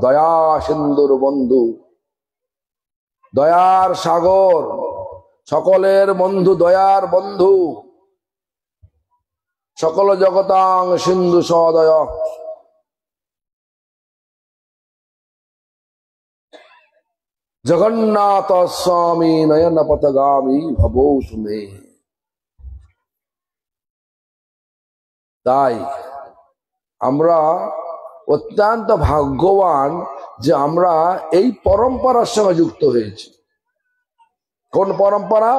দয়া সিন্ধুর বন্ধু, দয়ার সাগর, সকলের বন্ধু, দয়ার বন্ধু, সকল জগতাং সিন্ধু সদয়। জগন্নাথ স্বামী নয়ন পথগামী ভবো তুমি। তাই আমরা অত্যন্ত ভাগ্যবান যে আমরা এই পরম্পরার সঙ্গে যুক্ত হয়েছি। কোন পরম্পরা?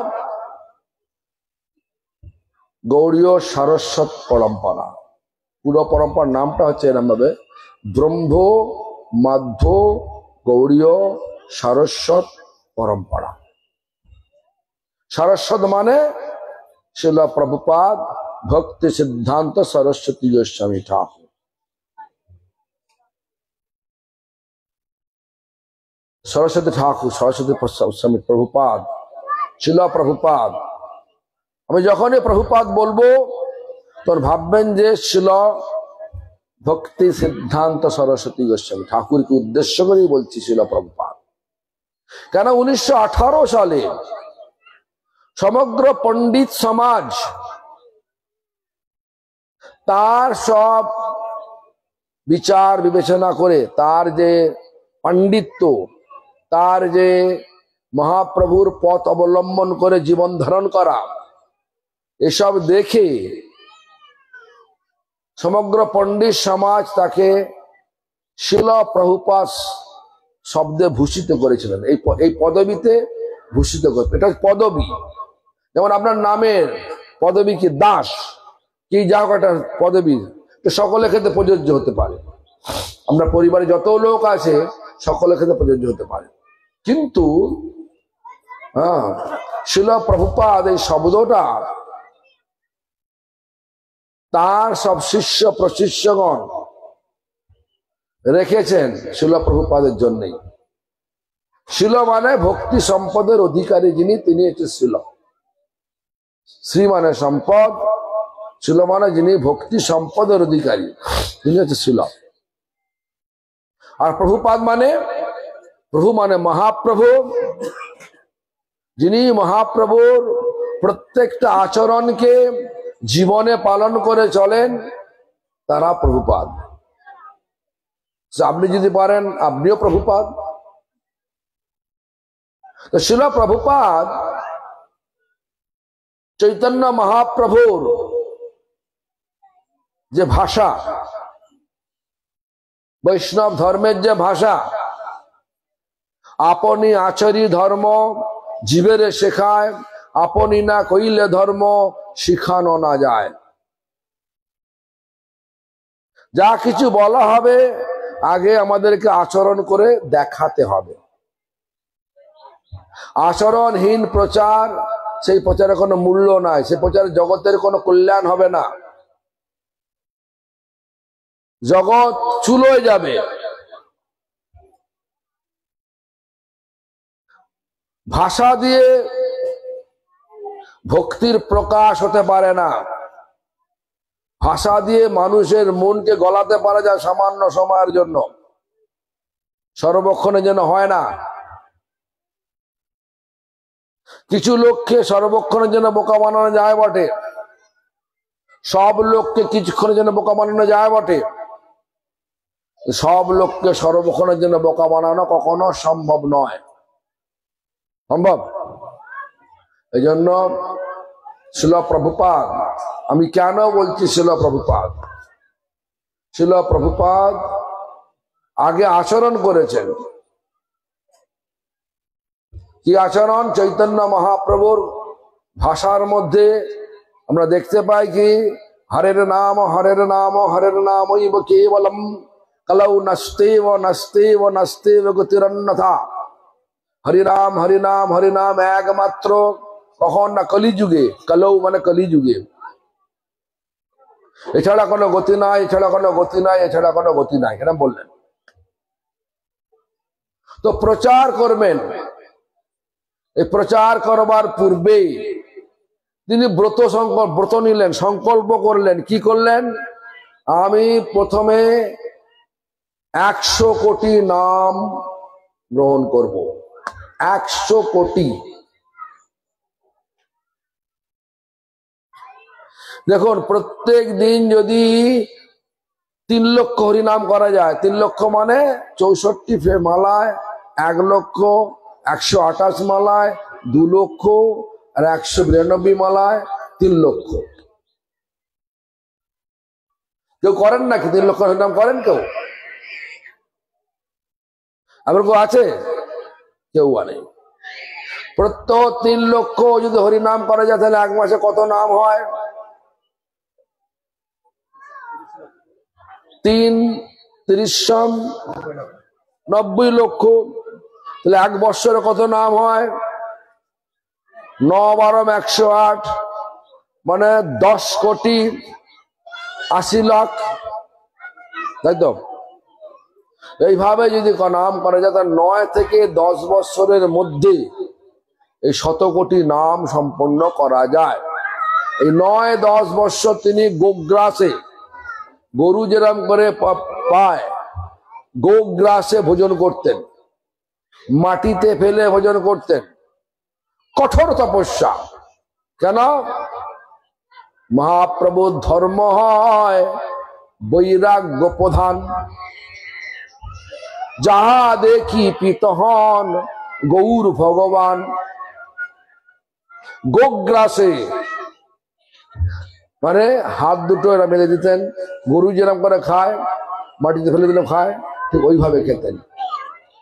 গৌড়ীয় সারস্বত পরম্পরা। পুরো পরম্পরার নামটা হচ্ছে এরকম ভাবে ব্রহ্ম মাধ্য গৌড়ীয় সারস্বত পরম্পরা। সারস্বত মানে শিল প্রভুপাদ ভক্তি সিদ্ধান্ত সরস্বতী গোস্বামী ঠাকুর। সরস্বতী ঠাকুর, সরস্বতী গোস্বামী প্রভুপাদ, শিল প্রভুপাদ। আমি যখনই প্রভুপাদ বলবো তোর ভাববেন যে শিল ভক্তি সিদ্ধান্ত সরস্বতী গোস্বামী ঠাকুরকে উদ্দেশ্য করেই বলছি শিল প্রভুপাদ। কেন 1918 সালে সমগ্র পণ্ডিত সমাজ তার সব বিচার বিবেচনা করে, তার যে পাণ্ডিত্য, তার যে মহাপ্রভুর পথ অবলম্বন করে জীবন ধারণ করা, এসব দেখে সমগ্র পণ্ডিত সমাজ তাকে শিল প্রভুপাদ শব্দে ভূষিত করেছিলেন। এই পদবীতে ভূষিত করে। এটা পদবী। যেমন আপনার নামের পদবী কি দাস, কি যা হোক একটা পদবী, তো সকলের ক্ষেত্রে প্রযোজ্য হতে পারে। আমরা পরিবারে যত লোক আছে সকলের ক্ষেত্রে প্রযোজ্য হতে পারে। কিন্তু শিল প্রভুপাদ এই শব্দটা তার সব শিষ্য প্রশিষ্যগণ রেখেছেন শিল প্রভুপাদের জন্যই। শিল মানে ভক্তি সম্পদের অধিকারী যিনি, তিনি হচ্ছে শিল। শ্রী মানে সম্পদ, শিল মানে যিনি ভক্তি সম্পদের অধিকারী, তিনি হচ্ছে শিল। আর প্রভুপাদ মানে, প্রভু মানে মহাপ্রভু, যিনি মহাপ্রভুর প্রত্যেকটা আচরণকে জীবনে পালন করে চলেন, তারা প্রভুপাদ। আপনি যদি পারেন আপনিও প্রভুপাদ। তো শিল প্রভুপাদ চৈতন্য মহাপ্রভুর যে ভাষা, বৈষ্ণব ধর্মের যে ভাষা, আপনি আচরি ধর্ম জীবের শেখায়, আপনি না কইলে ধর্ম শিখানো না যায়। যা কিছু বলা হবে আগে আমাদেরকে আচরণ করে দেখাতে হবে। আচরণহীন প্রচার, সেই প্রচারে কোনো মূল্য নাই, সেই প্রচারে জগতের কোনো কল্যাণ হবে না, জগৎ চুলোয় যাবে। ভাষা দিয়ে ভক্তির প্রকাশ হতে পারে না। ভাষা দিয়ে মানুষের মনকে গলাতে পারা যায় সামান্য সময়ের জন্য, সর্বক্ষণের জন্য হয় না। কিছু লোককে সর্বক্ষণের জন্য বোকা বানানো যায় বটে, সব লোককে কিছুক্ষণের জন্য বোকা বানানো যায় বটে। সব লোককে সর্বক্ষণের জন্য বোকা বানানো কখনো সম্ভব নয়। সম্ভব? এই জন্য শিল প্রভুপাদ, আমি কেন বলছি শিল প্রভুপাদ? শিল প্রভুপাদ আগে আচরণ করেছেন। কি আচরণ? চৈতন্য মহাপ্রভুর ভাষার মধ্যে আমরা দেখতে পাই কি, হরের নাম হরের নাম হরের নামৈব কেবলম কলৌ নস্তেব নস্তেব নস্তেব গতিরন্যথা। হরিনাম হরিনাম হরিনাম একমাত্র, কখন না কলিযুগে, কলৌ মানে কলিযুগে, এছাড়া কোনো গতি নাই, এছাড়া কোনো গতি নাই, এছাড়া কোনো গতি নাই, এরকম বললেন। তো প্রচার করবেন, এই প্রচার করবার পূর্বে তিনি ব্রত নিলেন, সংকল্প করলেন। কি করলেন? আমি প্রথমে 100 কোটি নাম গ্রহণ করব। 100 কোটি। দেখুন, প্রত্যেক দিন যদি 3 লক্ষ হরিনাম করা যায়, 3 লক্ষ মানে 64 মালায়, 1 লক্ষ 128 মালায়, 2 লক্ষ আর 192 মালায় 3 লক্ষ। কেউ করেন নাকি 3 লক্ষ হরিনাম করেন? কেউ আমার কেউ আছে? কেউ নেই। প্রত্যেক 3 লক্ষ যদি হরিনাম করা যায় তাহলে 1 মাসে কত নাম হয়? 3 30 90 লক্ষ। তাহলে 1 বৎসরে কত নাম হয়? 9 12 108, মানে 10 কোটি 80 লাখ, তাই তো? এইভাবে যদি নাম করা যায় তাহলে 9 থেকে 10 বৎসরের মধ্যে এই 100 কোটি নাম সম্পন্ন করা যায়। এই 9-10 বৎসর তিনি গোগ্রাসে, গরু যেরকম করে পায়, গোগ্রাসে ভোজন করতেন, মাটিতে ফেলে ভোজন করতেন, কঠোর তপস্যা। কেন? মহাপ্রভুর ধর্ম হয় বৈরাগ্য প্রধান। যাহা দেখি পিতহন গৌর ভগবান। গোগ্রাসে মানে হাত দুটো এরা মেলে দিতেন, গরু যেরকম করে খায়, মাটিতে ফেলে দিলে খায়, ঠিক ওইভাবে খেতেন।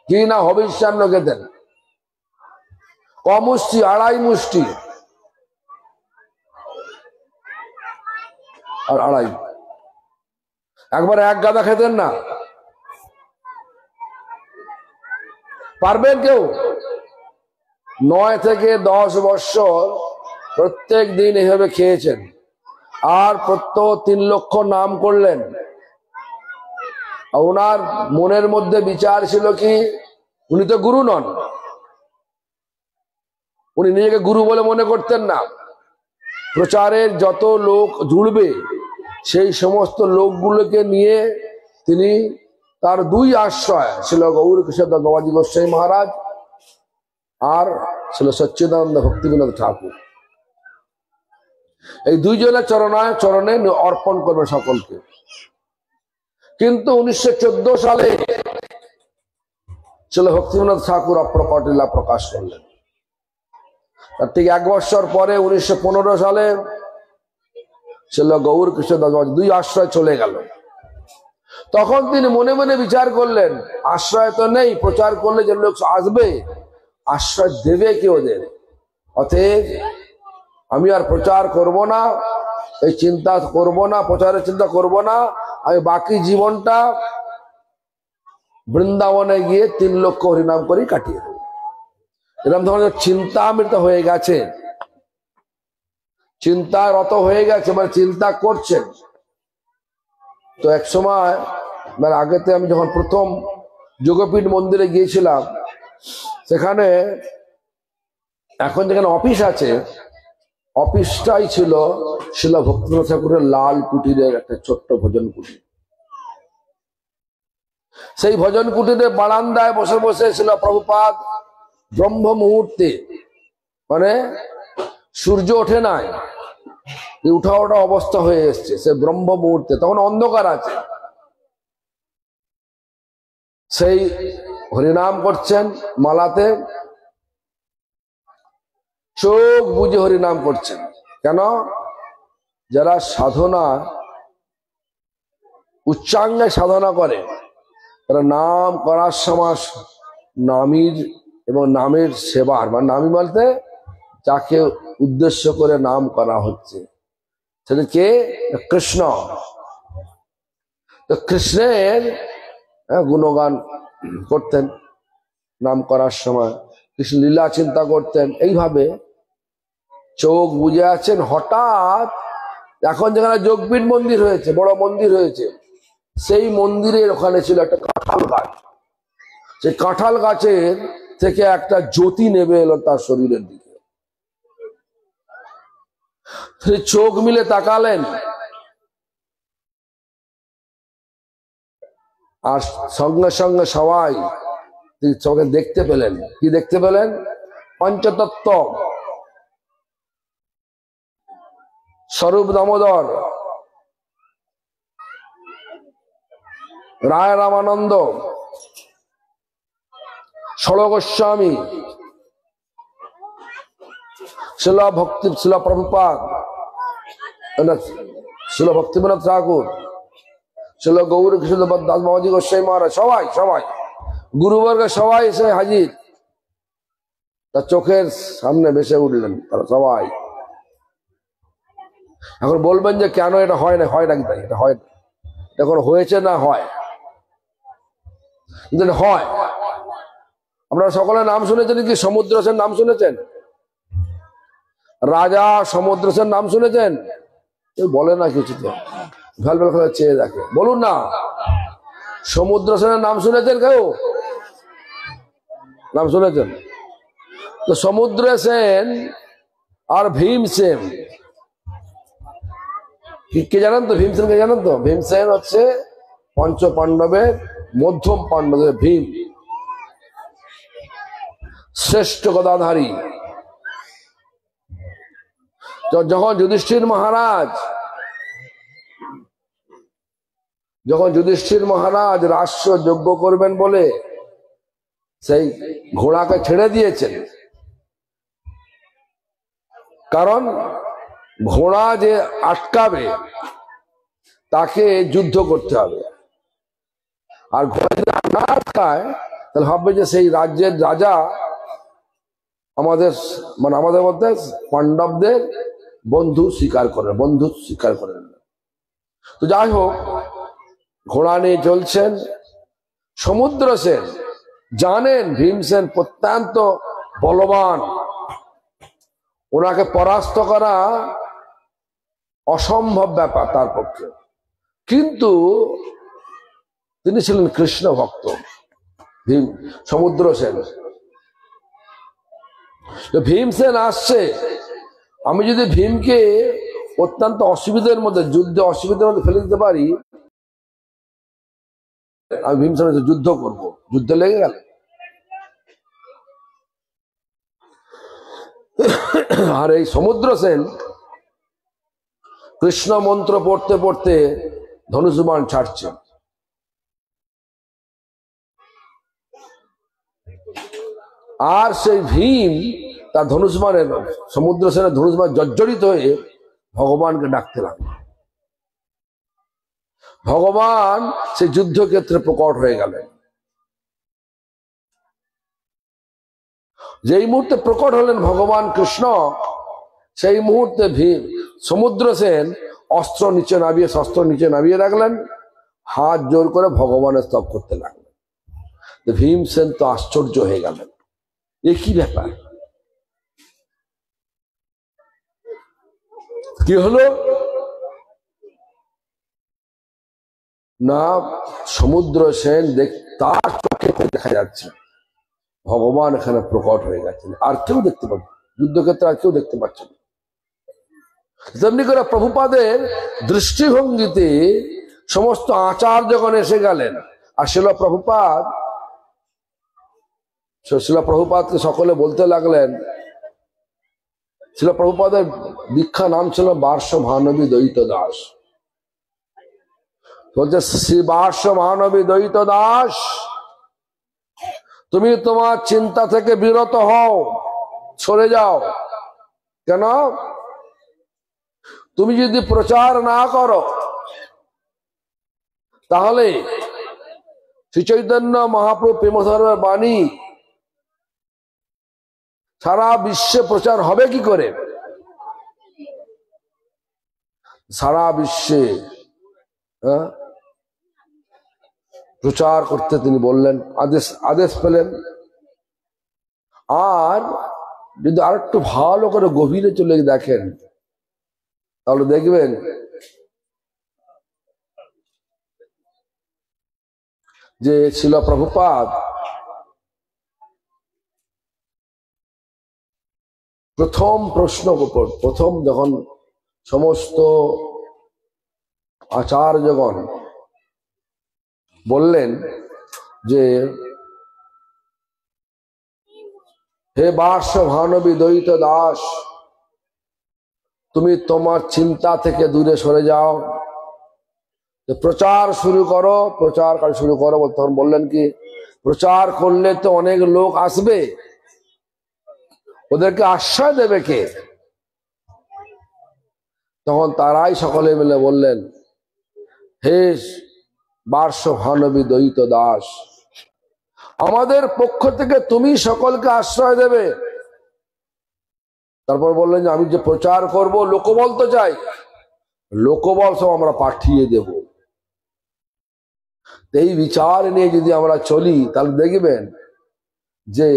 কি না হবিষ্যান্ন খেতেন, কমুষ্টি 2.5 মুষ্টি আর 2.5, একবার 1 গাদা খেতেন না। পারবেন কেউ? 9 থেকে 10 বৎসর প্রত্যেক দিন এইভাবে খেয়েছেন, আর প্রত্যেক 3 লক্ষ নাম করলেন। ওনার মনের মধ্যে বিচার ছিল কি, উনি তো গুরু নন, উনি নিজেকে গুরু বলে মনে করতেন না। প্রচারের যত লোক জুড়বে সেই সমস্ত লোকগুলোকে নিয়ে তিনি তার 2 আশ্রয় ছিল, গৌরকিশোর বাবাজি গোস্বামী মহারাজ আর ছিল সচ্চিদানন্দ ভক্তিবিনোদ ঠাকুর। এই 2 জনের চরণে অর্পণ করবে সকলকে। কিন্তু 1914 সালে ছিল ভক্তিবিনোদ ঠাকুর অপ্রকট লীলা প্রকাশ করলেন। তার ঠিক 1 বৎসর পরে 1915 সালে ছিল গৌরকিশোর বাবাজি 2 আশ্রয় চলে গেল। তখন তিনি মনে মনে বিচার করলেন, আশ্রয় তো নেই, প্রচার করলে যে লোক আসবে, আশ্রয় দেবে কে ওদের? অতএব আমি আর প্রচার করব না, এই চিন্তা করব না, প্রচারের চিন্তা করব না। আমি বাকি জীবনটা বৃন্দাবনে গিয়ে 3 লক্ষ হরিনাম করে কাটিয়ে দেব। এরকম ধরনের চিন্তা আমৃত হয়ে গেছে, চিন্তারত হয়ে গেছে, মানে চিন্তা করছেন। তো এক সময় মানে আগেতে আমি যখন প্রথম যোগপীঠ মন্দিরে গিয়েছিলাম, সেখানে এখন যেখানে অফিস আছে, অফিসটাই ছিল শিল ভক্তিনাথ ঠাকুরের লাল কুটিরের একটা ছোট্ট ভজন কুটির। সেই ভজন কুটিরে বারান্দায় বসে বসে ছিল প্রভুপাদ ব্রহ্ম মুহূর্তে, মানে সূর্য ওঠে নাই, উঠা ওঠা অবস্থা হয়ে এসছে, সে ব্রহ্ম মুহূর্তে, তখন অন্ধকার আছে, সেই হরিনাম করছেন মালাতে, চোখ বুঝে হরিনাম করছেন। কেন? যারা সাধনা উচ্চাঙ্গে সাধনা করে, তারা নাম করার সময় নামীর এবং নামের সেবার, মানে নামী বলতে যাকে উদ্দেশ্য করে নাম করা হচ্ছে সেটা কে? কৃষ্ণ। তো কৃষ্ণের গুণগান করতেন নাম করার সময়, কৃষ্ণ লীলা চিন্তা করতেন। এইভাবে চোখ বুঝে আছেন। হঠাৎ এখন যেখানে যোগপীঠ মন্দির হয়েছে, বড় মন্দির হয়েছে, সেই মন্দিরের ওখানে ছিল একটা কাঁঠাল গাছ। সেই কাঁঠাল গাছের থেকে একটা জ্যোতি নেমে এলো তার শরীরের দিকে। চোখ মিলে তাকালেন, আর সঙ্গে সঙ্গে সবাই তিনি চোখে দেখতে পেলেন। কি দেখতে পেলেন? পঞ্চতত্ত্ব, স্বরূপ দামোদর, রায় রামানন্দ, ষোড়শ গোস্বামী, শিল প্রভুপাদ, শিল ভক্তিবিনোদ ঠাকুর, শিল গৌর কৃষ্ণ দাস বাবাজি গোস্বামী মহারাজ, সবাই সবাই গুরুবর্গ সবাই এসে হাজির। তার চোখের সামনে ভেসে উঠলেন তারা সবাই। এখন বলবেন যে কেন এটা হয় না, হয় নাকি? তাই এটা হয় না, এখন হয়েছে না হয়, কিন্তু হয়। আপনারা সকলে নাম শুনেছেন কি? সমুদ্র সেন নাম শুনেছেন? রাজা সমুদ্র সেন নাম শুনেছেন? কেউ বলে না কিছু, তো ভ্যাল ভ্যাল করে চেয়ে দেখে। বলুন না, সমুদ্র সেনের নাম শুনেছেন কেউ? নাম শুনেছেন? তো সমুদ্র সেন আর ভীমসেন কে জানেন তো? ভীমসেনকে জানেন তো? ভীমসেন হচ্ছে পঞ্চ পাণ্ডবের মধ্যম পাণ্ডবের ভীম, শ্রেষ্ঠ গদাধারী। যখন যুধিষ্ঠির মহারাজ রাষ্ট্র যজ্ঞ করবেন বলে সেই ঘোড়াকে ছেড়ে দিয়েছেন, কারণ ঘোড়া যে আটকাবে তাকে যুদ্ধ করতে হবে। আর ঘোড়া যদি না আটকায় তাহলে ভাববে যে সেই রাজ্যের রাজা আমাদের মধ্যে পাণ্ডবদের বন্ধু স্বীকার করেন না। তো যাই হোক, ঘোড়া নিয়ে চলছেন। সমুদ্র সেন জানেন ভীমসেন অত্যন্ত বলবান, ওনাকে পরাস্ত করা অসম্ভব ব্যাপার তার পক্ষে, কিন্তু তিনি ছিলেন কৃষ্ণ ভক্ত সমুদ্র সেন। ভীমসেন আসছে, আমি যদি ভীমকে অত্যন্ত অসুবিধার মধ্যে ফেলে দিতে পারি, আমি ভীমসেনের সাথে যুদ্ধ করব। যুদ্ধে লেগে গেল। আর এই সমুদ্র সেন কৃষ্ণ মন্ত্র পড়তে পড়তে ধনুষবাণ ছাড়ছে। আর সেই ভীম তার ধনুষবাণের, সমুদ্র সেনের ধনুষবাণ জর্জরিত হয়ে ভগবানকে ডাকতে লাগলো। ভগবান সেই যুদ্ধক্ষেত্রে প্রকট হয়ে গেলেন। যেই মুহূর্তে প্রকট হলেন ভগবান কৃষ্ণ, সেই মুহূর্তে সমুদ্র সেন শস্ত্র নিচে নামিয়ে রাখলেন, হাত জোর করে ভগবানের স্তব করতে লাগলেন। ভীমসেন তো আশ্চর্য হয়ে গেলেন, এ কি ব্যাপার, কি হলো? না, সমুদ্র সেন তার চোখে দেখা যাচ্ছে ভগবান এখানে প্রকট হয়ে গেছেন, আর কেউ দেখতে পাচ্ছে যুদ্ধক্ষেত্রে, আর কেউ দেখতে পাচ্ছে না। তেমনি করে প্রভুপাদের দৃষ্টিভঙ্গিতে সমস্ত আচার্যগণ এসে গেলেন। আর শিল প্রভুপাদকে সকলে বলতে লাগলেন, শিল প্রভুপাদের দীক্ষা নাম ছিল বার্ষ মহানবী দ্বৈত দাস। বলছে, শ্রী বার্ষ মহানবী দ্বৈত দাস, তুমি তোমার চিন্তা থেকে বিরত হও, সরে যাও। কেন? তুমি যদি প্রচার না করো তাহলে শ্রী চৈতন্য মহাপ্রভু প্রেমধর্মের বাণী সারা বিশ্বে প্রচার হবে কি করে? সারা বিশ্বে প্রচার করতে তিনি বললেন, আদেশ পেলেন। আর যদি আরেকটু ভালো করে গভীরে চলে দেখেন তাহলে দেখবেন যে শিল প্রভুপাদ প্রথম যখন সমস্ত আচার্যগণ বললেন যে হে বার্ষ ভানবী দ্বৈত দাস, তুমি তোমার চিন্তা থেকে দূরে সরে যাও, প্রচার শুরু করো, প্রচার কাজ শুরু করো। তখন বললেন কি, প্রচার করলে তো অনেক লোক আসবে, ওদেরকে আশ্রয় দেবে কে? তখন তারাই সকলে মিলে বললেন, হে বার্ষ ভানবী দ্বৈত দাস, আমাদের পক্ষ থেকে তুমি সকলকে আশ্রয় দেবে। তারপর বললেন যে আমি যে প্রচার করব, লোকবল তো চাই, লোকবল সব আমরা পাঠিয়ে দেব। এই বিচার নিয়ে যদি আমরা চলি, তাহলে দেখবেন যে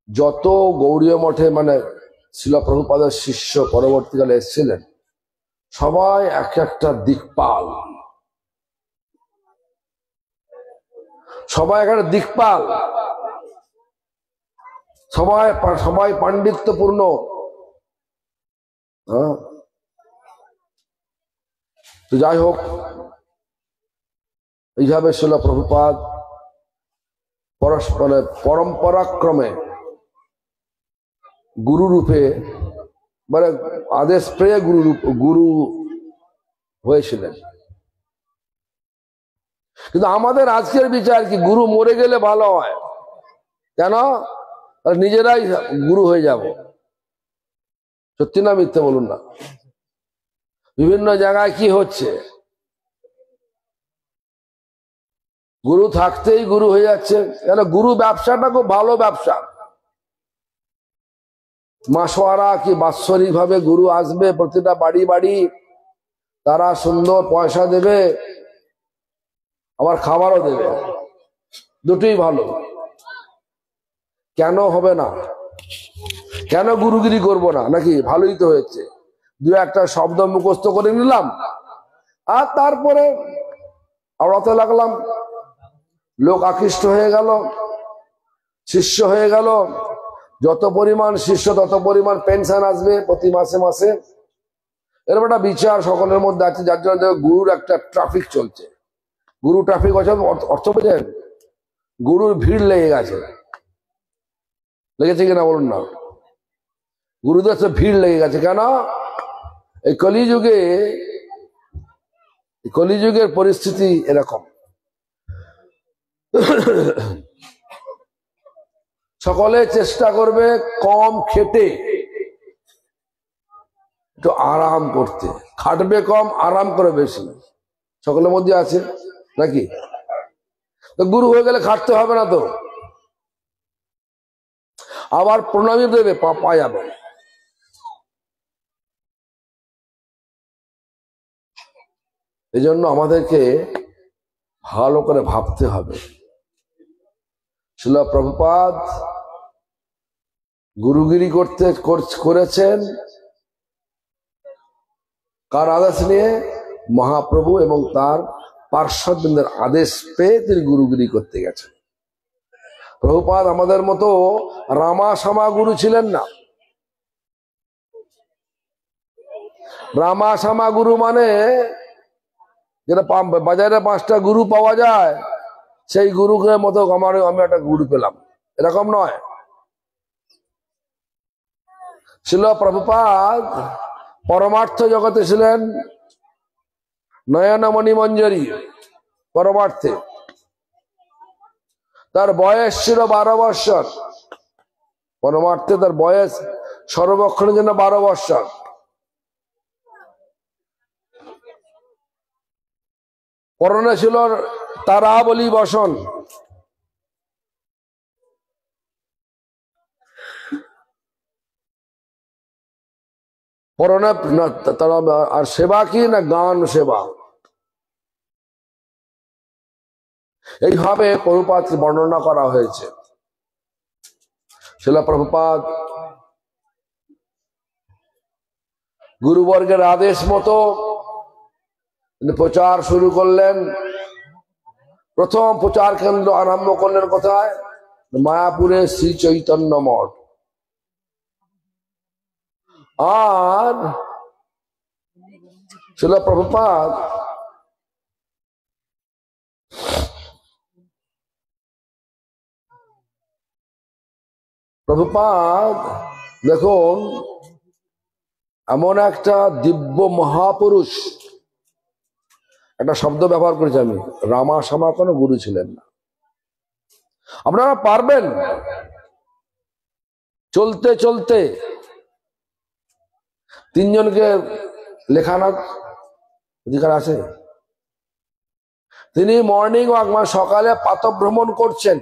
যত গৌড়ীয় মঠে মানে শিল প্রভুপাদের শিষ্য পরবর্তীকালে এসেছিলেন, সবাই এক একটা দিকপাল, সবাই একটা দিকপাল, সবাই সবাই পাণ্ডিত্যপূর্ণ। তো যাই হোক, এইভাবে শিল প্রভুপাদ পরস্পরে পরম্পরাক্রমে গুরু রূপে মানে আদেশ পেয়ে গুরু হয়েছিলেন। কিন্তু আমাদের আজকের বিচার কি, গুরু মরে গেলে ভালো হয় কেন? নিজেরাই গুরু হয়ে যাব। সত্যি না মিথ্যে বলুন না? বিভিন্ন জায়গায় কি হচ্ছে, গুরু থাকতেই গুরু হয়ে যাচ্ছে। কেন? গুরু ব্যবসাটা খুব ভালো ব্যবসা। মাসোয়ারা কি বাৎসরিক ভাবে গুরু আসবে প্রতিটা বাড়ি বাড়ি, তারা সুন্দর পয়সা দেবে, আবার খাবারও দেবে, দুটোই ভালো। কেন হবে না? কেন গুরুগিরি করব না? নাকি ভালোই তো হয়েছে, দু একটা শব্দ মুখস্থ করে নিলাম, আর তারপরে আওড়াতে লাগলাম, লোক আকৃষ্ট হয়ে গেল, শিষ্য হয়ে গেল। যত পরিমাণ শিষ্য তত পরিমাণ পেনশন আসবে প্রতি মাসে মাসে। এরকম একটা বিচার সকলের মধ্যে আছে, যার জন্য গুরুর একটা ট্রাফিক চলছে। গুরু ট্রাফিক অর্থ বোঝেন? গুরুর ভিড় লেগে গেছে, লেগেছে কিনা বলুন না? গুরুদের সব ভিড় লেগে গেছে। কেন? এই কলিযুগের পরিস্থিতি এরকম। সকলে চেষ্টা করবে কম খেটে একটু আরাম করতে, খাটবে কম, আরাম করে বেশি, সকলের মধ্যে আছে নাকি? তো গুরু হয়ে গেলে খাটতে হবে না তো, আবার প্রণামী দেবে, পা যাবে। এই জন্য আমাদেরকে ভালো করে ভাবতে হবে। শিল প্রভুপাদ গুরুগিরি করেছেন কার আদেশ নিয়ে? মহাপ্রভু এবং তার পার্শ্বদের আদেশ পেয়ে তিনি গুরুগিরি করতে গেছেন। প্রভুপাদ আমাদের মতো রামা সামা গুরু ছিলেন না। রামা সামা গুরু মানে যেটা বাজারে 5টা গুরু পাওয়া যায়, সেই গুরুকে মতো আমি একটা গুরু পেলাম, এরকম নয়। শিল প্রভুপাদ পরমার্থ জগতে ছিলেন নয়নমণি মঞ্জরি পরমার্থে। তার বয়স ছিল 12 বৎসর। পরমার্থে তার বয়স সর্বক্ষণের জন্য 12 বৎসর। পরনে ছিল তারাবলী বসন। পরনে আর সেবা কি না? গান সেবা। এইভাবে প্রভুপাদ বর্ণনা করা হয়েছে। শিল প্রভুপাদ গুরুবর্গের আদেশ মতো প্রচার শুরু করলেন। প্রথম প্রচার কেন্দ্র আরম্ভ করলেন কোথায়? মায়াপুরে শ্রী চৈতন্য মঠ। আর শিল প্রভুপাদ প্রভুপাদ দেখুন, এমন একটা দিব্য মহাপুরুষ, একটা শব্দ ব্যবহার করেছি আমি, রামা শামা কোনো গুরু ছিলেন না। আপনারা পারবেন চলতে চলতে তিনজনকে লেখানোর অধিকার আছে? তিনি মর্নিং ওয়াক মানে সকালে প্রাতঃভ্রমণ করছেন।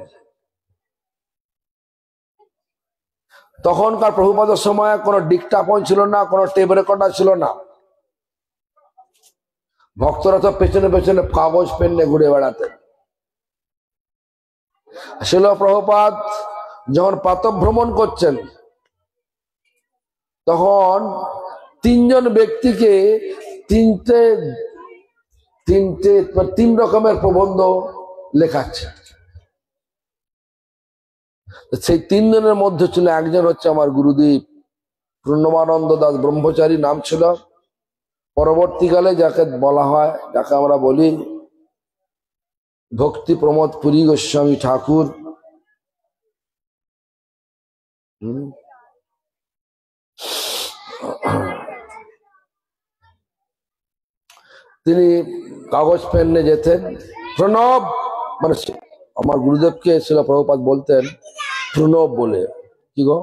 তখনকার প্রভুপাদের সময় কোনো ডিকটাফোন ছিল না, কোনো টেপ রেকর্ডার ছিল না। ভক্তরা তো পেছনে পেছনে কাগজ পেন নিয়ে ঘুরে বেড়াতেন। শিল প্রভুপাদ যখন প্রাতঃভ্রমণ করছেন, তখন তিনজন ব্যক্তিকে তিন রকমের প্রবন্ধ লেখাচ্ছে। সেই তিনজনের মধ্যে ছিল একজন হচ্ছে আমার গুরুদেব পূর্ণমানন্দ দাস ব্রহ্মচারী নাম ছিল। পরবর্তীকালে যাকে বলা হয়, যাকে আমরা বলি ভক্তি প্রমোদ পুরী গোস্বামী ঠাকুর। তিনি কাগজ পেন নিয়ে যেতেন, প্রণব মানে আমার গুরুদেবকে ছিল প্রভুপাদ বলতেন প্রণব বলে। কি গো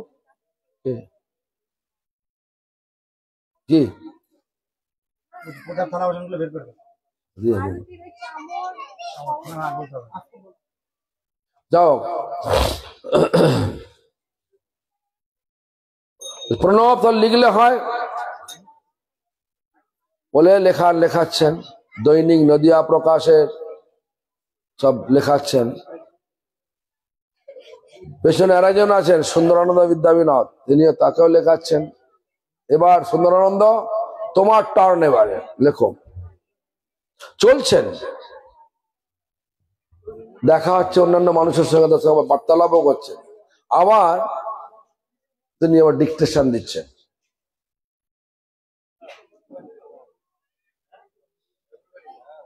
কি যাও প্রণব তো লিখলে হয় বলে লেখাচ্ছেন। দৈনিক নদিয়া প্রকাশের সব লেখাচ্ছেন। পেছনে আরেকজন আছেন সুন্দরানন্দ বিদ্যাবিনোদ, তিনিও তাকেও লেখাচ্ছেন। এবার সুন্দরানন্দ তোমার টার্ন, এবারে লেখো। চলছেন, দেখা হচ্ছে অন্যান্য মানুষের সঙ্গে, তার সঙ্গে বার্তালাপও করছেন। আবার তিনি আবার ডিকটেশন দিচ্ছেন।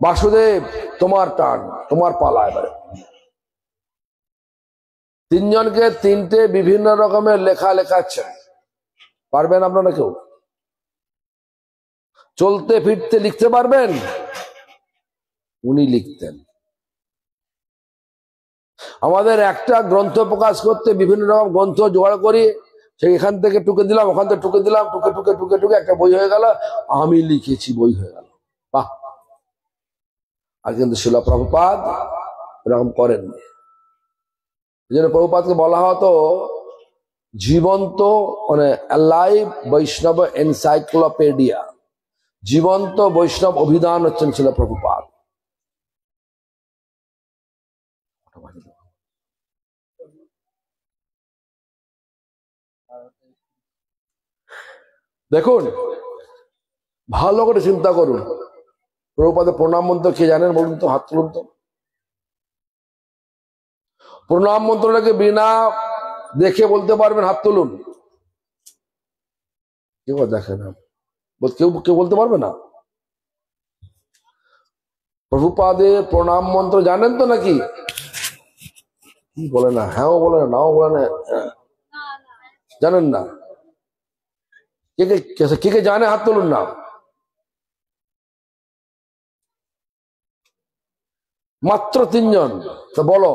বাসুদেব তোমার টার্ন, তোমার পালা এবারে। তিনজনকে তিনটে বিভিন্ন রকমের লেখা লেখাচ্ছেন। পারবেন আপনারা কেউ? চলতে ফিরতে লিখতে পারবেন? উনি লিখতেন। আমাদের একটা গ্রন্থ প্রকাশ করতে বিভিন্ন রকম গ্রন্থ জোগাড় করি, সেই এখান থেকে টুকে দিলাম, ওখান থেকে টুকে দিলাম, টুকে টুকে টুকে টুকে একটা বই হয়ে গেল, আমি লিখেছি বই হয়ে গেল। বাহ! আর কিন্তু শিল প্রভুপাদ এরকম করেননি। এই জন্য প্রভুপাদকে বলা হতো জীবন্ত মানে অ্যালাইভ বৈষ্ণব এনসাইক্লোপিডিয়া, জীবন্ত বৈষ্ণব অভিধান হচ্ছেন শিল প্রভুপাদ। দেখুন, ভালো করে চিন্তা করুন, প্রভুপাদের প্রণাম মন্ত্র কে জানেন বলুন তো? হাত তুলুন তো। প্রণাম মন্ত্রটাকে বিনা দেখে বলতে পারবেন? হাত তুলুন। কেউ দেখে না, কেউ বলতে পারবে না? প্রভুপাদের প্রণাম মন্ত্র জানেন তো নাকি? কি বলে না, হ্যাঁও বলে না, নাও বলে না, জানেন না? কে কে জানে হাত তুলুন না। মাত্র তিনজন, তো বলো।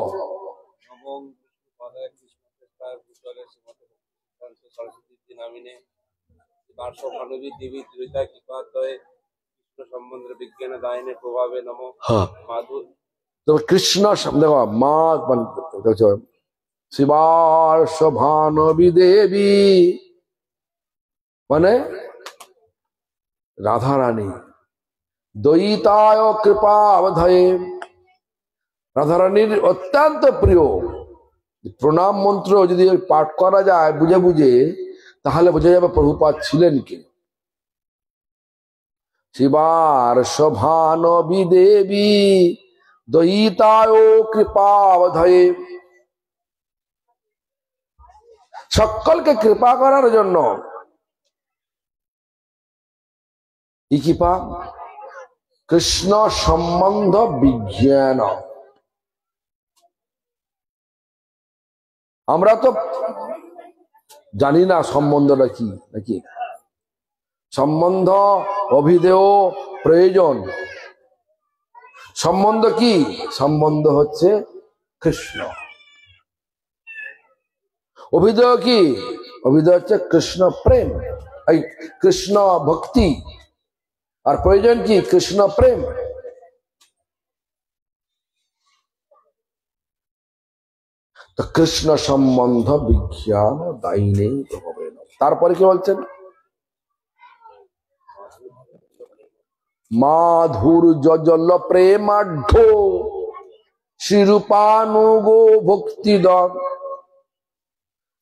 কৃষ্ণ দেখো মা শিবার্ষ ভানবী দেবী মানে রাধারানী, দ্বৈতায় কৃপা অবধয়ে, রাধারানীর অত্যন্ত প্রিয়। প্রণাম মন্ত্র যদি পাঠ করা যায় বুঝে বুঝে, তাহলে বোঝা যাবে প্রভুপাদ ছিলেন কে। শিবার্ষ ভানবী দেবী দ্বৈতায় কৃপা অবধয়ে, সকলকে কৃপা করার জন্য। কি কৃপা? কৃষ্ণ সম্বন্ধ বিজ্ঞান। আমরা তো জানি না সম্বন্ধটা কি নাকি সম্বন্ধ অভিধেয় প্রয়োজন। সম্বন্ধ কি? সম্বন্ধ হচ্ছে কৃষ্ণ। অভিধেয় কি? অভিধেয় হচ্ছে কৃষ্ণ প্রেম, এই কৃষ্ণ ভক্তি। আর প্রয়োজন কি? কৃষ্ণ প্রেম। তো কৃষ্ণ সম্বন্ধ বিজ্ঞান দায়িনে হবে। তারপরে কি বলছেন? মাধুর্য জল প্রেমাঢ্য শ্রীরূপানুগো ভক্তিদন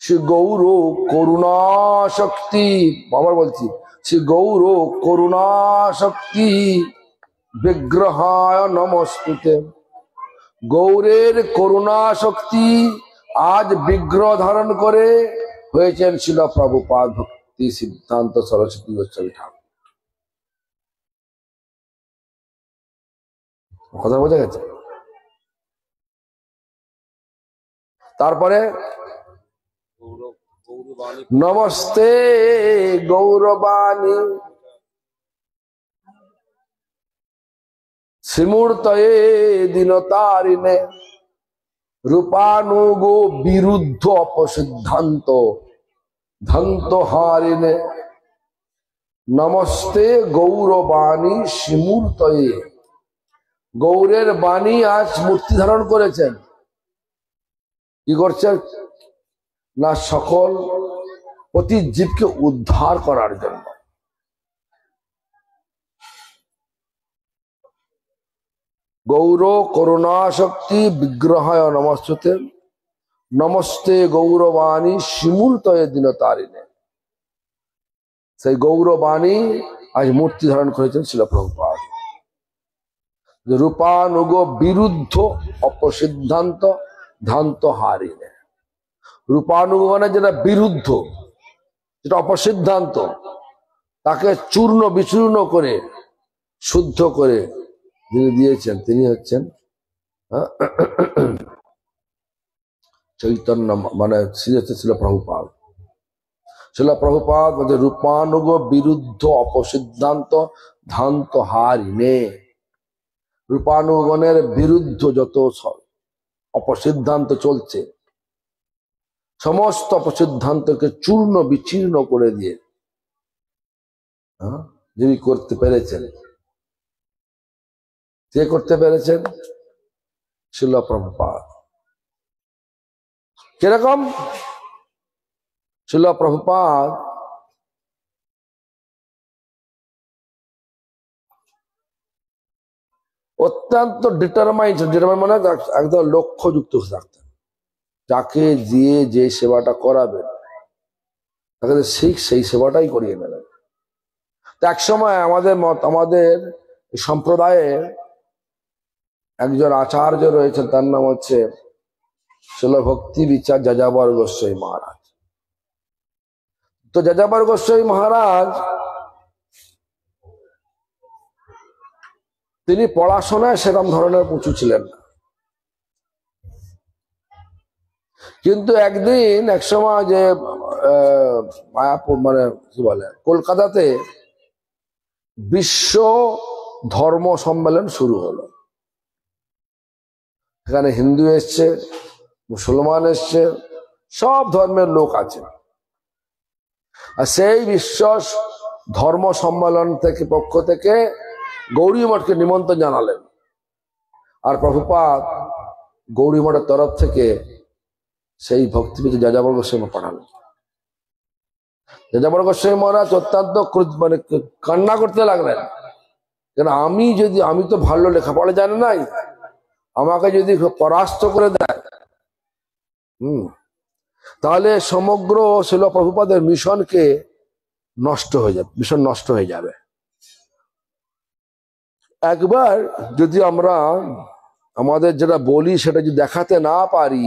শ্রী গৌর করুণা শক্তি। আবার বলছি, শ্রী গৌর করুণা শক্তি বিগ্রহায় নমস্তুতে। গৌরের করুণা শক্তি আজ বিগ্রহ ধারণ করে হয়েছেন শিল প্রভুপাদ ভক্তি সিদ্ধান্ত সরস্বতী গোস্বামী ঠাকুর। কথা বোঝা গেছে? তারপরে নমস্তে গৌরবাণী শ্রীমূর্তয়ে দীনতারিণে রূপানুগো বিরুদ্ধ অপসিদ্ধান্ত ধান্ত হারিণে। নমস্তে গৌরবাণী শ্রীমূর্তয়ে। গৌরের বাণী আজ মূর্তি ধারণ করেছেন। কি করছেন না? সকল প্রতি জীবকে উদ্ধার করার জন্য। গৌর করুণা শক্তি বিগ্রহায় নমস্তুতে। নমস্তে গৌরবাণী শ্রীমূর্তয়ে দীনতারিণে। সেই গৌরবাণী আজ মূর্তি ধারণ করেছেন শিল প্রভুপাদ। রূপানুগ বিরুদ্ধ অপসিদ্ধান্ত ধান্ত হারিণে। রূপানুগ মানে যেটা বিরুদ্ধ, যেটা অপসিদ্ধান্ত, তাকে চূর্ণ বিচূর্ণ করে শুদ্ধ করে যিনি দিয়েছেন তিনি হচ্ছেন চৈতন্য, মানে শিল প্রভুপাদ। শিল প্রভুপাদ বলছে রূপানুগ বিরুদ্ধ অপসিদ্ধান্ত ধান্ত হারিণে। রূপানুগণের বিরুদ্ধ যত অপসিদ্ধান্ত চলছে, সমস্ত অপসিদ্ধান্তকে চূর্ণ বিচীর্ণ করে দিয়ে যিনি করতে পেরেছেন, কে করতে পেরেছেন? শিল প্রভুপাদ। কিরকম? শিল প্রভুপাদ অত্যন্ত ডিটারমাইন্ড মানে একদম লক্ষ্যযুক্ত থাকতেন। যাকে দিয়ে যে সেবাটা করাবেন তাকে সেই সেবাটাই করিয়ে নেবেন। এক সময় আমাদের সম্প্রদায়ে একজন আচার্য রয়েছেন, তার নাম হচ্ছে শিল ভক্তি বিচার যাযাবর গোস্বামী মহারাজ। তো যাযাবর গোস্বামী মহারাজ তিনি পড়াশোনায় সেরকম ধরনের উঁচু ছিলেন না, কিন্তু একদিন এক সময় যে মায়াপুর মানে কি বলে কলকাতাতে বিশ্ব ধর্ম সম্মেলন শুরু হলো। এখানে হিন্দু এসছে, মুসলমান এসছে, সব ধর্মের লোক আছে। আর সেই বিশ্ব ধর্ম সম্মেলন থেকে পক্ষ থেকে গৌরী মঠকে নিমন্ত্রণ জানালেন। আর প্রভুপাদ গৌরী মঠের তরফ থেকে সেই ভক্তিবিদ যাযাবর গোস্বামী পাঠালেন। যাযাবর গোস্বামী মহারাজ অত্যন্ত মানে কান্না করতে লাগলেন, কেন আমি তো ভালো লেখাপড়া জানি নাই, আমাকে যদি পরাস্ত করে দেয় তাহলে সমগ্র শিল প্রভুপাদের মিশনকে নষ্ট হয়ে যাবে, মিশন নষ্ট হয়ে যাবে। একবার যদি আমরা আমাদের যেটা বলি সেটা যদি দেখাতে না পারি,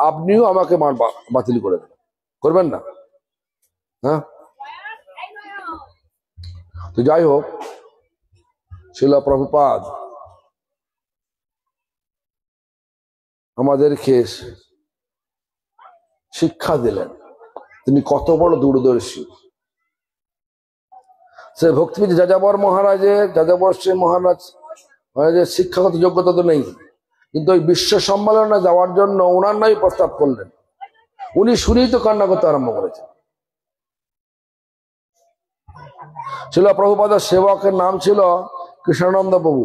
আপনিও আমাকে বাতিল করে দেবেন, করবেন না? হ্যাঁ, তো যাই হোক, শিল প্রভুপাদ আমাদেরকে শিক্ষা দিলেন তিনি কত বড় দূরদর্শী। সে ভক্তিবিদ যাযাবর শ্রী মহারাজের শিক্ষাগত যোগ্যতা তো নেই, কিন্তু ওই বিশ্ব সম্মেলনে যাওয়ার জন্য ওনার নাই প্রস্তাব করলেন। উনি শুনেই তো কান্না করতে আরম্ভ করেছেন। ছিল প্রভুপাদের সেবকের নাম ছিল কৃষ্ণানন্দ প্রভু।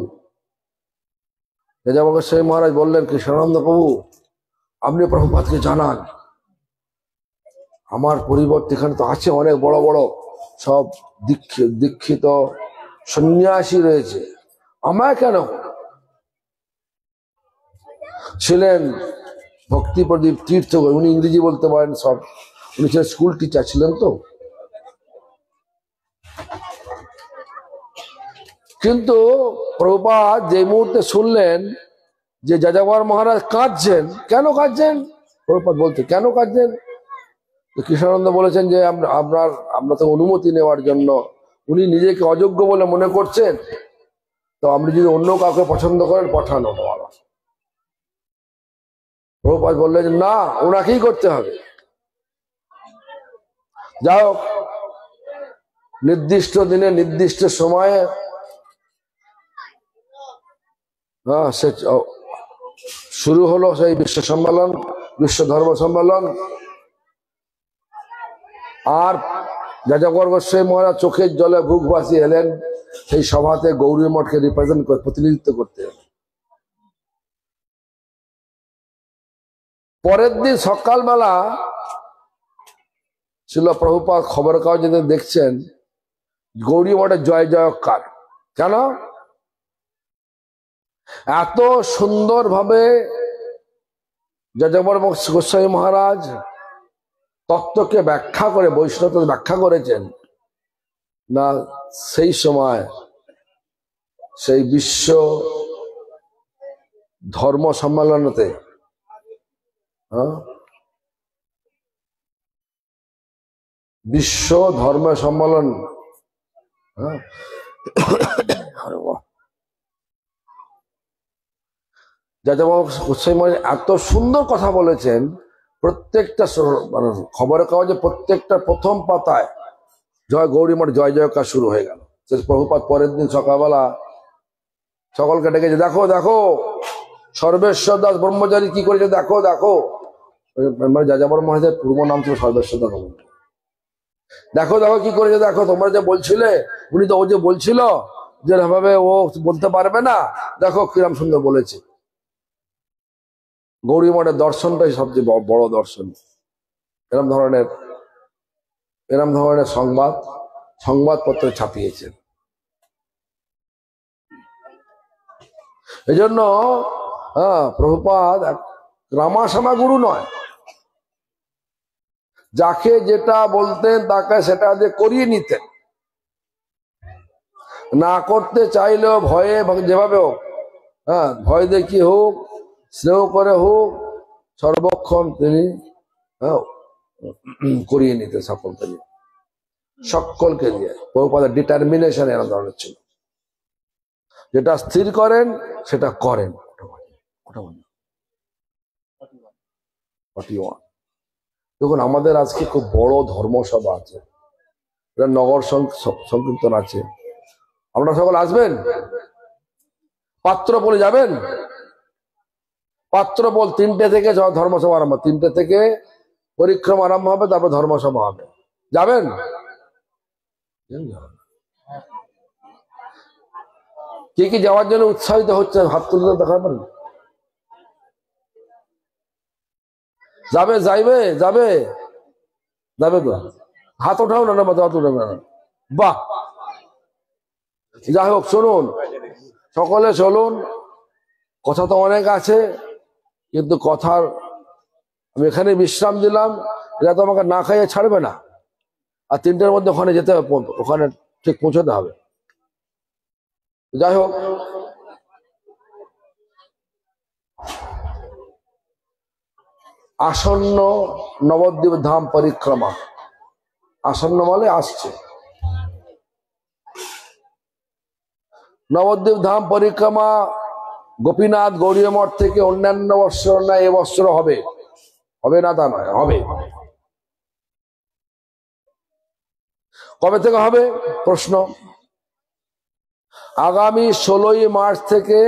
যাযাবর শ্রী মহারাজ বললেন, কৃষ্ণানন্দ প্রভু, আপনি প্রভুপাদকে জানান আমার পরিবর্তে এখানে তো আছে অনেক বড় বড় সব দীক্ষিত সন্ন্যাসী রয়েছে, আমায় কেন? ছিলেন ভক্তি প্রদীপ তীর্থ, উনি ইংরেজি বলতে পারেন সব, উনি ছিলেন স্কুল টিচার ছিলেন তো। কিন্তু প্রভুপাদ যে মুহূর্তে শুনলেন যে যাযাবর মহারাজ কাঁদছেন, কেন কাঁদছেন? প্রভুপাদ বলতে কেন কাঁদছেন? কৃষ্ণানন্দ বলেছেন যে আমরা তো অনুমতি নেওয়ার জন্য, উনি নিজেকে অযোগ্য বলে মনে করছেন, তো আপনি যদি অন্য কাউকে পছন্দ করেন পাঠানো। প্রভুপাদ বললেন যে না, ওনাকেই করতে হবে। যাই হোক, নির্দিষ্ট দিনে নির্দিষ্ট সময়ে সে শুরু হলো সেই বিশ্ব সম্মেলন, বিশ্ব ধর্ম সম্মেলন। আর যাযাবর গোস্বামী মহারাজ চোখের জলে বুক ভাসিয়ে এলেন সেই সভাতে গৌরী মঠকে প্রতিনিধিত্ব করতে। পরের দিন সকালবেলা ছিল প্রভুপাদ খবর কাগজে দেখছেন গৌরী মঠের জয় জয়কার। কেন? এত সুন্দর ভাবে যাযাবর গোস্বামী মহারাজ তত্ত্বকে ব্যাখ্যা করে, বৈষ্ণব ব্যাখ্যা করেছেন না। সেই সময় সেই বিশ্ব ধর্ম সম্মেলনতে বিশ্ব ধর্ম সম্মেলন যাযাবর গোস্বামী মহারাজ এত সুন্দর কথা বলেছেন, প্রত্যেকটা মানে খবরের কাগজে প্রত্যেকটা প্রথম পাতায় জয় গৌরী মঠ জয় জয়কার শুরু হয়ে গেল। প্রভুপাদ পরের দিন সকালবেলা সকলকে ডেকেছে, দেখো দেখো সর্বেশ্বর দাস ব্রহ্মচারী কি করেছে, দেখো দেখো। মানে যাযাবর মহারাজের পূর্ব নাম ছিল সর্বেশ্বর দাস ব্রহ্মচারী। দেখো দেখো কি করেছে, দেখো তোমরা যে বলছিলে, উনি তো ও যে বলছিল যে ভাবে ও বলতে পারবে না, দেখো কিরম সুন্দর বলেছে। গৌরী মঠের দর্শনটাই সবচেয়ে বড় দর্শন। এরম ধরনের সংবাদপত্রে ছাপিয়েছেন। এই জন্য প্রভুপাদ রামাসামা গুরু নয়, যাকে যেটা বলতেন তাকে সেটা দিয়ে করিয়ে নিতেন। না করতে চাইলেও ভয়ে, যেভাবে হোক, ভয় দেখিয়ে হোক, স্নেহ করে হোক, সর্বক্ষণ তিনি করিয়ে নিতেন সকলকে দিয়ে। প্রভুপাদের ডিটারমিনেশন এরকম ধরনের ছিল, যেটা স্থির করেন সেটা করেন। দেখুন, আমাদের আজকে খুব বড় ধর্মসভা আছে, নগর সংকীর্তন আছে, আপনারা সকল আসবেন। পাত্রপোলে যাবেন, পাত্রপোল 3টে থেকে ধর্মসভা আরম্ভ, 3টে থেকে পরিক্রমা আরম্ভ হবে, তারপর ধর্মসভা হবে। যাবেন? কে কি যাওয়ার জন্য উৎসাহিত হচ্ছে? হাত তুলতে দেখা পারেন। যাবে যাবে তো হাত ওঠাও না, হাত ওঠাও না। বাহ, যাই হোক, শুনুন সকলে, চলুন। কথা তো অনেক আছে, কিন্তু কথার আমি এখানে বিশ্রাম দিলাম। এরা তো আমাকে না খাইয়ে ছাড়বে না, আর 3টের মধ্যে ওখানে যেতে হবে, ওখানে ঠিক পৌঁছতে হবে। যাই হোক, আসন্ন নবদ্বীপ ধাম পরিক্রমা, আসন্ন মানে আসছে। নবদ্বীপ ধাম পরিক্রমা গোপীনাথ গৌরী মঠ থেকে অন্যান্য বৎসর না এবৎসর হবে না তা নয়, হবে। কবে থেকে হবে প্রশ্ন? আগামী 16ই মার্চ থেকে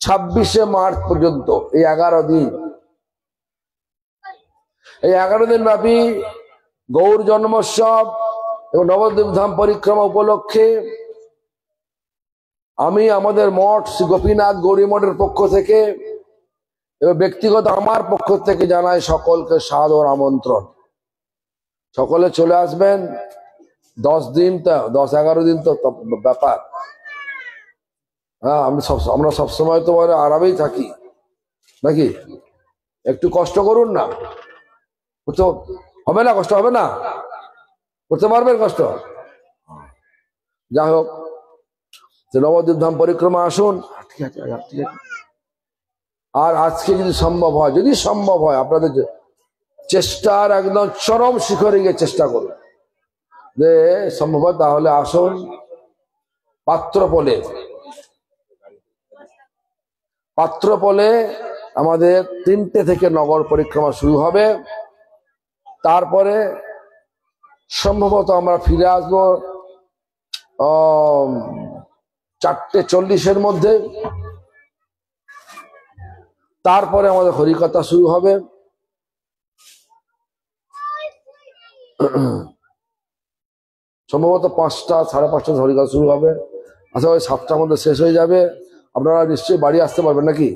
26শে মার্চ পর্যন্ত, এই 11 দিন, এই 11 দিন ব্যাপী গৌর জন্মোৎসব এবং নবদ্বীপ ধাম পরিক্রমা উপলক্ষে আমি আমাদের মঠ শ্রী গোপীনাথ গৌরী মঠের পক্ষ থেকে এবং ব্যক্তিগত আমার পক্ষ থেকে জানাই সকলকে সাদর আমন্ত্রণ। সকলে চলে আসবেন। 10 দিন তো, 10-11 দিন তো ব্যাপার। হ্যাঁ, আমরা সবসময় তো আরামেই থাকি নাকি? একটু কষ্ট করুন না, হবে না? কষ্ট হবে না? করতে পারবেন কষ্ট? যাই হোক, নবদ্বীপ ধাম পরিক্রমা আসুন। ঠিক আছে, ঠিক আছে। আর আজকে যদি সম্ভব হয় আপনাদের চেষ্টার একদম চরম শিখরে গিয়ে চেষ্টা করুন যে সম্ভব হয় তাহলে আসুন পাত্রপলে আমাদের 3টে থেকে নগর পরিক্রমা শুরু হবে। তারপরে সম্ভবত আমরা ফিরে আসবো 4:40-এর মধ্যে। তারপরে আমাদের হরিকথা শুরু হবে। সম্ভবত 5টা, 5:30 হরিকথা শুরু হবে। আশা করি 7টার মধ্যে শেষ হয়ে যাবে। আপনারা নিশ্চয়ই বাড়ি আসতে পারবেন নাকি?